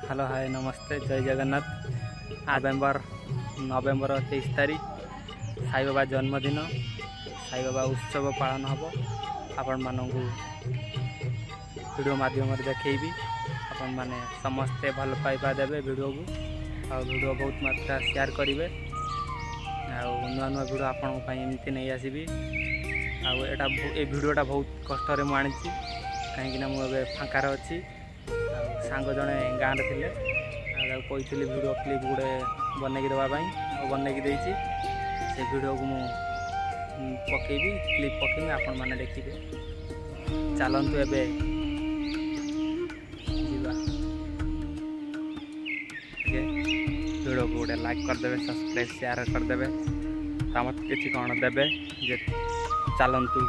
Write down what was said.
Hello hi नमस्ते जय जगन्नाथ। नवेम्बर 23 तारीख साई बाबा जन्मदिन साई बाबा उत्सव पालन हम आपण मानू वीडियो माध्यम देखी आपण मैंने समस्ते भल पाइबा देवे वीडियो को वीडियो बहुत मात्रा शेयर करेंगे नुआ नुआ वीडियो आपण एमती नहीं आसबि ये वीडियोटा बहुत कष्ट मुझे कहीं मुझे फाँकार अच्छी सांग जड़े गाँव थे कही वीडियो क्लिप गुड़े बनई देवाई बनई देसी से वीडियो को मुझे पकेबी क्लिप पकेबी आपण मैंने देखिए चलतु एबे वीडियो को गोटे लाइक करदे सब्सक्राइब शेयर करदे मत किसी कौन देवे जे चलतु।